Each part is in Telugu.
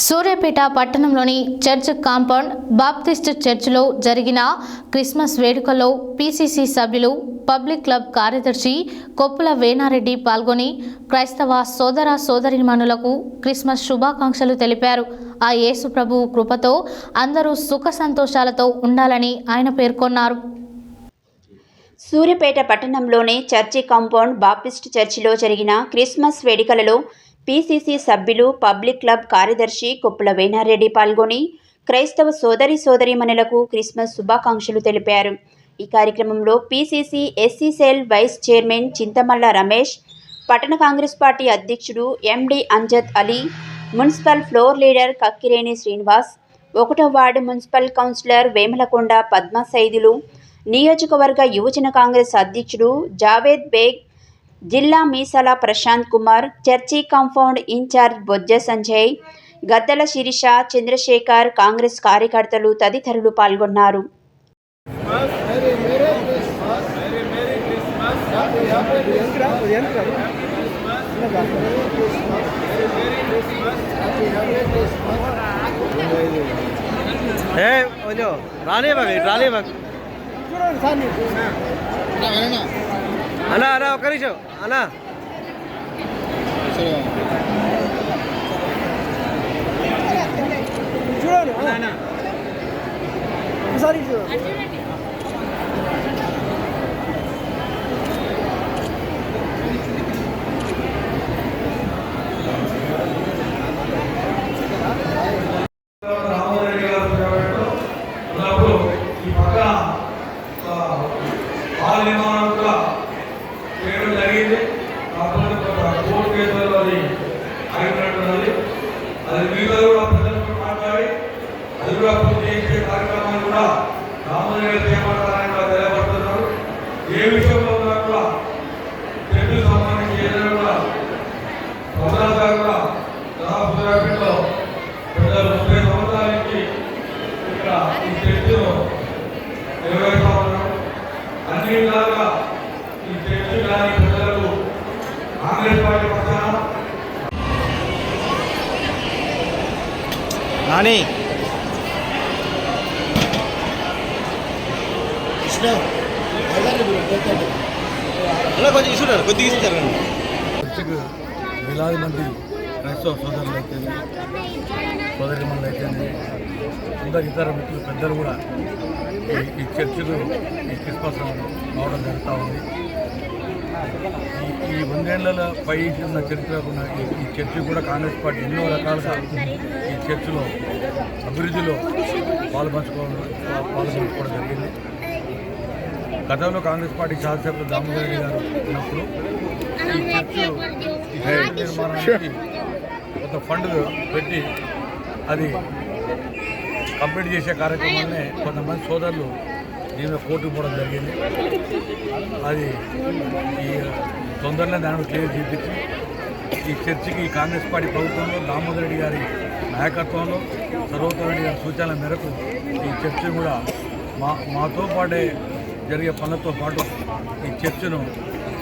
సూర్యాపేట పట్టణంలోని చర్చ్ కాంపౌండ్ బాప్టిస్ట్ చర్చిలో జరిగిన క్రిస్మస్ వేడుకల్లో పీసీసీ సభ్యులు పబ్లిక్ క్లబ్ కార్యదర్శి కొప్పుల వేణారెడ్డి పాల్గొని క్రైస్తవ సోదర సోదరీమణులకు క్రిస్మస్ శుభాకాంక్షలు తెలిపారు. ఆ యేసు ప్రభువు కృపతో అందరూ సుఖ సంతోషాలతో ఉండాలని ఆయన పేర్కొన్నారు. సూర్యాపేట పట్టణంలోని చర్చి కాంపౌండ్ బాప్టిస్ట్ చర్చిలో జరిగిన క్రిస్మస్ వేడుకలలో పీసీసీ సభ్యులు పబ్లిక్ క్లబ్ కార్యదర్శి కొప్పుల వేణారెడ్డి పాల్గొని క్రైస్తవ సోదరీమణులకు క్రిస్మస్ శుభాకాంక్షలు తెలిపారు. ఈ కార్యక్రమంలో PCC SC cell vice chairman Chintamalla Ramesh, పట్టణ కాంగ్రెస్ పార్టీ అధ్యక్షుడు MD Anjad Ali, municipal floor leader Kakkireni Srinivas, 1వ ward municipal councillor Vemalakonda Padma Saidulu, నియోజకవర్గ యువజన కాంగ్రెస్ అధ్యక్షుడు జావేద్ బేగ్, జిల్లా Meesala Prashanth Kumar, church compound incharge Bojja Sanjay, Gaddala Sirisha, Chandrasekhar, Congress కార్యకర్తలు తదితరులు పాల్గొన్నారు. అన్నా అన్నా ఒక్క నిమిషం అన్నా చూడండి ఒకసారి జరిగింది. కాకపోతే కోర్టు కేసులలో అది ఆగినట్టున్నది. అది మీతో కూడా ప్రజలతో మాట్లాడి అది కూడా పూర్తి చేసే కార్యక్రమాలు కూడా రామోదర్ చేపట్టాలని కూడా తెలియబడుతున్నారు. ఏ విషయంలో ఉన్నా కూడా చర్చకు సంబంధించి ఏదైనా కూడా ప్రజలు కూడా దాదాపు సూర్యాపేటలో ప్రజలు 30 సంవత్సరాల నుంచి ఇక్కడ ఈ చర్చను నిర్వహిస్తూ ఉన్నారు. అన్ని విధాలుగా ఈ చర్చ కానీ ప్రజలకు కాంగ్రెస్ పార్టీ పక్షాన కొంచెం ఇస్తున్నారు కొద్దిగా ఇస్తారు. చర్చకు వేలాది మంది క్రైస్తవ సోదరులు అయితే సోదరిమణులు అయితే అందరు ఇతర మిత్రులు పెద్దలు కూడా ఈ చర్చకు ఈ క్రిస్మస్ రావడం జరుగుతూ ఉంది. ఈ 100 ఏళ్ల పై ఉన్న చరిత్ర ఉన్న ఈ చర్చ కూడా కాంగ్రెస్ పార్టీ ఎన్నో రకాలుగా ఈ చర్చలో అభివృద్ధిలో పాల్పంచుకోవడం జరిగింది. గతంలో కాంగ్రెస్ పార్టీ శాసనసభ్యులు దామోదర్ రెడ్డి గారు ఉన్నప్పుడు ఈ చర్చ నిర్మాణానికి ఒక ఫండ్ పెట్టి అది కంప్లీట్ చేసే కార్యక్రమాన్ని కొంతమంది సోదరులు దీని కోర్టుకు పోవడం జరిగింది. అది ఈ తొందరలో దాన్ని క్లియర్ చేయించి ఈ చర్చికి కాంగ్రెస్ పార్టీ ప్రభుత్వంలో దామోదర్ రెడ్డి గారి నాయకత్వంలో సర్వోత్తమ రెడ్డి గారి సూచనల మేరకు ఈ చర్చిని కూడా మాతో పాటే జరిగే పనులతో పాటు ఈ చర్చను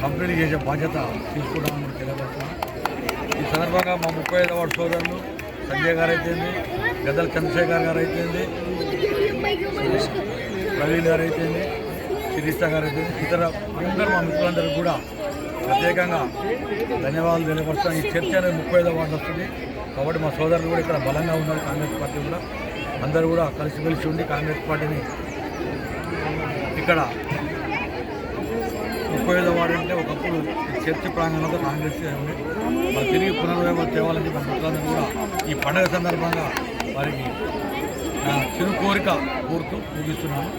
కంప్లీట్ చేసే బాధ్యత తీసుకుంటామని తెలియపడుతున్నాం. ఈ సందర్భంగా మా 35వ వార్డు సోదరులు సంజయ్ గారు అయితేంది, గద్దల చంద్రశేఖర్ గారు అయితేంది, ప్రవీణ్ గారు అయితేంది, శిరీష గారు అయితేంది, ఇతర అందరూ మా మిత్రులందరికీ కూడా ప్రత్యేకంగా ధన్యవాదాలు తెలియపరుస్తాం. ఈ చర్చ అనేది 35వ వార్డు వస్తుంది కాబట్టి మా సోదరులు కూడా ఇక్కడ బలంగా ఉన్నారు. కాంగ్రెస్ పార్టీ కూడా అందరూ కూడా కలిసిమెలిసి ఉండి కాంగ్రెస్ పార్టీని ఇక్కడ 35వ వార్డు అంటే ఒకప్పుడు చర్చి ప్రాంగణంలో కాంగ్రెస్ ఉంది. మరి తిరిగి పునర్వైభవం తేవాలని మా మిత్రులందరూ కూడా ఈ పండుగ సందర్భంగా వారికి చిరు కోరిక కోరుతూ ముగిస్తున్నాను.